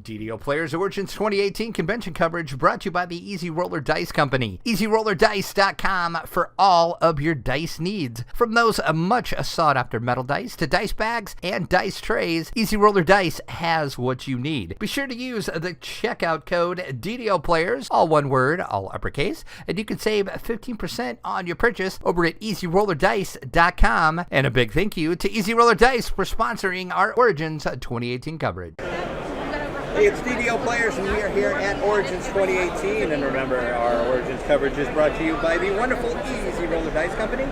DDO Players Origins 2018 convention coverage brought to you by the Easy Roller Dice Company. EasyRollerDice.com for all of your dice needs. From those much sought after metal dice to dice bags and dice trays, Easy Roller Dice has what you need. Be sure to use the checkout code DDO Players, all one word, all uppercase, and you can save 15% on your purchase over at EasyRollerDice.com. And a big thank you to Easy Roller Dice for sponsoring our Origins 2018 coverage. Hey, it's DDO Players, and we are here at Origins 2018. And remember, our Origins coverage is brought to you by the wonderful Easy Roller Dice Company.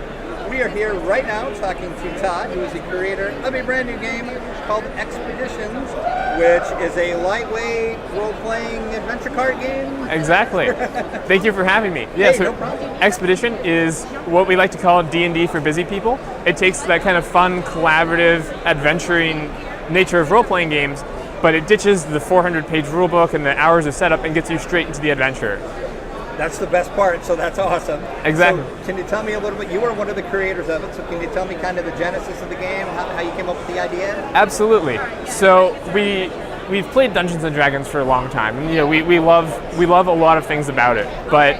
We are here right now talking to Todd, who is the creator of a brand new game called Expeditions, which is a lightweight role-playing adventure card game. Exactly. Thank you for having me. Yeah, hey, so no problem. Expedition is what we like to call D&D for busy people. It takes that kind of fun, collaborative, adventuring nature of role-playing games, but it ditches the 400-page rulebook and the hours of setup and gets you straight into the adventure. That's the best part, so that's awesome. Exactly. So can you tell me a little bit, you were one of the creators of it, so can you tell me kind of the genesis of the game, how you came up with the idea? Absolutely. So we've played Dungeons and Dragons for a long time, and we love a lot of things about it. But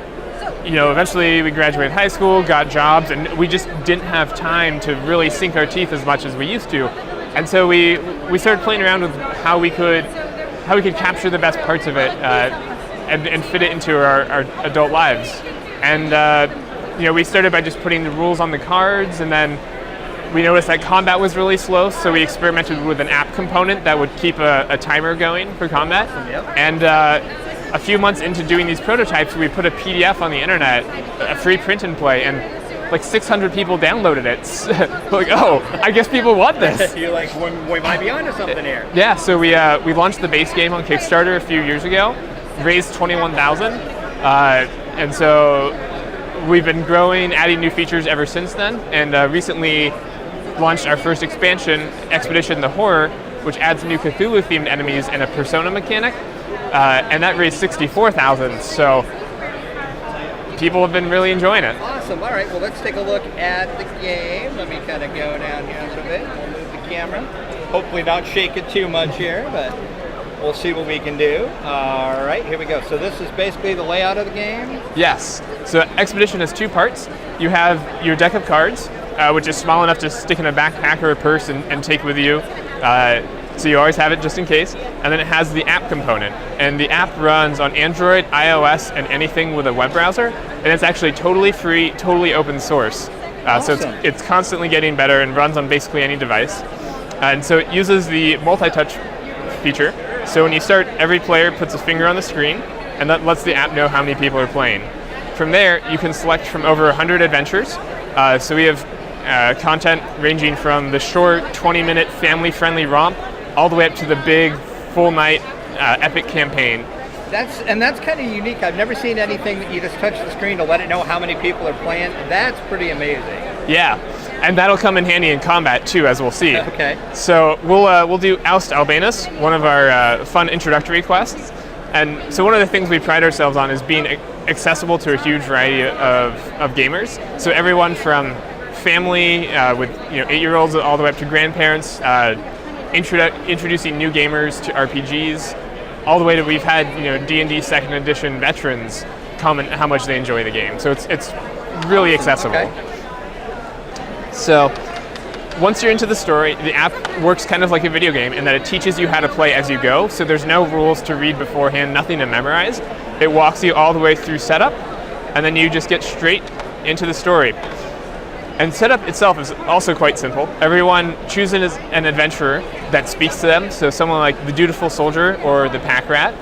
eventually we graduated high school, got jobs, and we just didn't have time to really sink our teeth as much as we used to. And so we started playing around with how we could capture the best parts of it and fit it into our adult lives. And we started by just putting the rules on the cards, and then we noticed that combat was really slow, so we experimented with an app component that would keep a timer going for combat. Yep. And a few months into doing these prototypes, we put a PDF on the internet, a free print and play, and like 600 people downloaded it. Like, oh, I guess people want this. You're like, we might be onto something here. Yeah, so we launched the base game on Kickstarter a few years ago, raised $21,000, and so we've been growing, adding new features ever since then, and recently launched our first expansion, Expedition the Horror, which adds new Cthulhu-themed enemies and a persona mechanic, and that raised $64,000. So people have been really enjoying it. Awesome. All right. Well, let's take a look at the game. Let me kind of go down here a bit. We'll move the camera. Hopefully not shake it too much here, but we'll see what we can do. All right. Here we go. So this is basically the layout of the game? Yes. So Expedition has two parts. You have your deck of cards, which is small enough to stick in a backpack or a purse and take with you. So you always have it just in case. And then it has the app component. And the app runs on Android, iOS, and anything with a web browser. And it's actually totally free, totally open source. Awesome. So it's constantly getting better and runs on basically any device. And so it uses the multi-touch feature. So when you start, every player puts a finger on the screen, and that lets the app know how many people are playing. From there, you can select from over 100 adventures. So we have content ranging from the short 20-minute family-friendly romp all the way up to the big, full-night, epic campaign. That's kind of unique. I've never seen anything that you just touch the screen to let it know how many people are playing. That's pretty amazing. Yeah, and that'll come in handy in combat too, as we'll see. Okay. So we'll do Oust Albanus, one of our fun introductory quests. And so one of the things we pride ourselves on is being accessible to a huge variety of gamers. So everyone from family with 8-year-olds all the way up to grandparents. Introducing new gamers to RPGs, all the way to we've had D&D second edition veterans comment how much they enjoy the game. So it's really accessible. Okay. So once you're into the story, the app works kind of like a video game in that it teaches you how to play as you go. So there's no rules to read beforehand, nothing to memorize. It walks you all the way through setup, and then you just get straight into the story. And setup itself is also quite simple. Everyone chooses an adventurer that speaks to them, so someone like the dutiful soldier or the pack rat,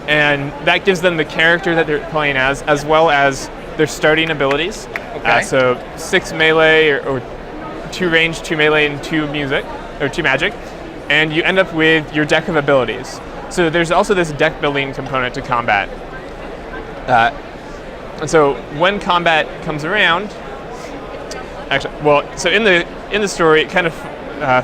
and that gives them the character that they're playing as well as their starting abilities. Okay. So 6 melee or 2 range, 2 melee, and 2 music, or 2 magic, and you end up with your deck of abilities. So there's also this deck building component to combat. And so when combat comes around, so in the story, it kind of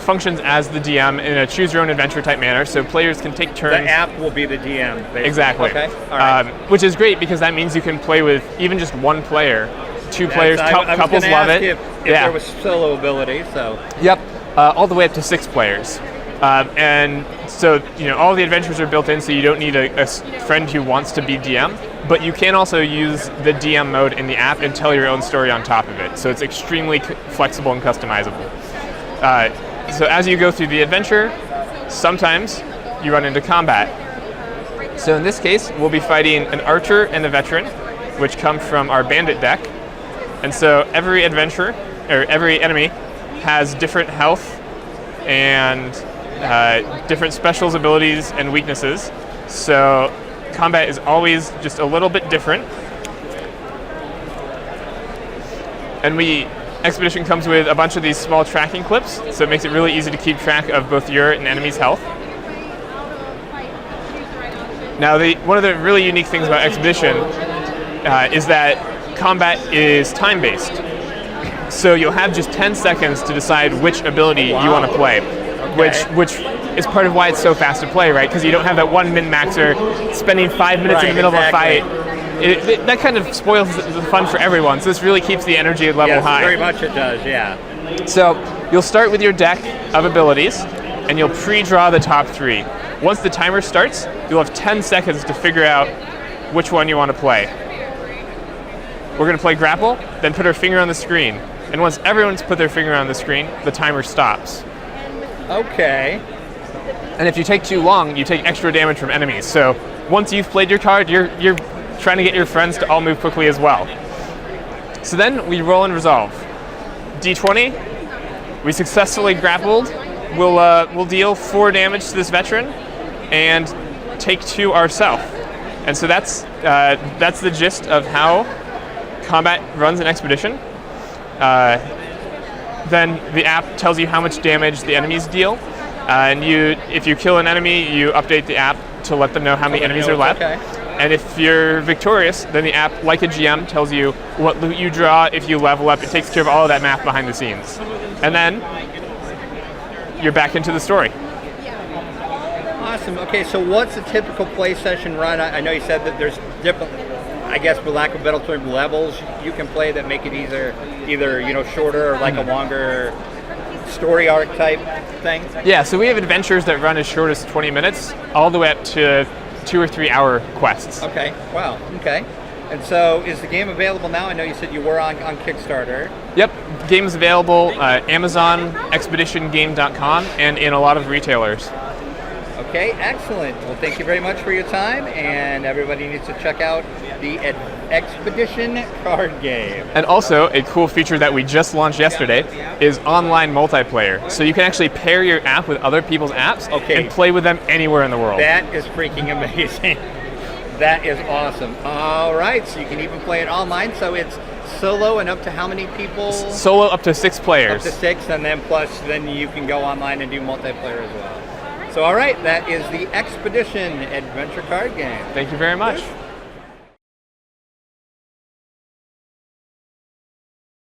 functions as the DM in a choose-your-own-adventure type manner, so players can take turns. The app will be the DM, basically. Exactly. Okay. All right. Which is great because that means you can play with even just one player, 2 players. Couples love it. If there was solo ability, so. Yep. All the way up to 6 players. And so, all the adventures are built in, so you don't need a friend who wants to be DM, but you can also use the DM mode in the app and tell your own story on top of it. So it's extremely flexible and customizable. So as you go through the adventure, sometimes you run into combat. So in this case, we'll be fighting an archer and a veteran, which come from our bandit deck. And so every enemy has different health and different specials, abilities, and weaknesses. So combat is always just a little bit different. And Expedition comes with a bunch of these small tracking clips, so it makes it really easy to keep track of both your and enemy's health. Now, one of the really unique things about Expedition is that combat is time-based. So you'll have just 10 seconds to decide which ability you want to play, which is part of why it's so fast to play, right? Because you don't have that one min-maxer spending 5 minutes in the middle of a fight. That kind of spoils the fun for everyone, so this really keeps the energy level high. Very much it does, yeah. So you'll start with your deck of abilities, and you'll pre-draw the top 3. Once the timer starts, you'll have 10 seconds to figure out which one you want to play. We're going to play Grapple, then put our finger on the screen. And once everyone's put their finger on the screen, the timer stops. Okay. And if you take too long, you take extra damage from enemies. So once you've played your card, you're trying to get your friends to all move quickly as well. So then we roll and resolve. D20, we successfully grappled. We'll deal 4 damage to this veteran and take 2 ourselves. And so that's the gist of how combat runs in Expedition. Then the app tells you how much damage the enemies deal. And if you kill an enemy, you update the app to let them know how many enemies are left. Okay. And if you're victorious, then the app, like a GM, tells you what loot you draw, if you level up. It takes care of all of that math behind the scenes. And then you're back into the story. Awesome. Okay, so what's a typical play session run? I know you said that there's different, I guess for lack of a better term, levels you can play that make it either shorter or like a longer story arc type thing. Yeah, so we have adventures that run as short as 20 minutes, all the way up to 2 or 3 hour quests. Okay, wow, okay. And so is the game available now? I know you said you were on Kickstarter. Yep, the game is available Amazon, ExpeditionGame.com, and in a lot of retailers. Okay, excellent. Well, thank you very much for your time, and everybody needs to check out the Expedition card game. And also, a cool feature that we just launched yesterday is online multiplayer. So you can actually pair your app with other people's apps and play with them anywhere in the world. That is freaking amazing. That is awesome. All right, so you can even play it online. So it's solo and up to how many people? Solo up to 6 players. Up to 6, and then you can go online and do multiplayer as well. So all right, that is the Expedition adventure card game. Thank you very much.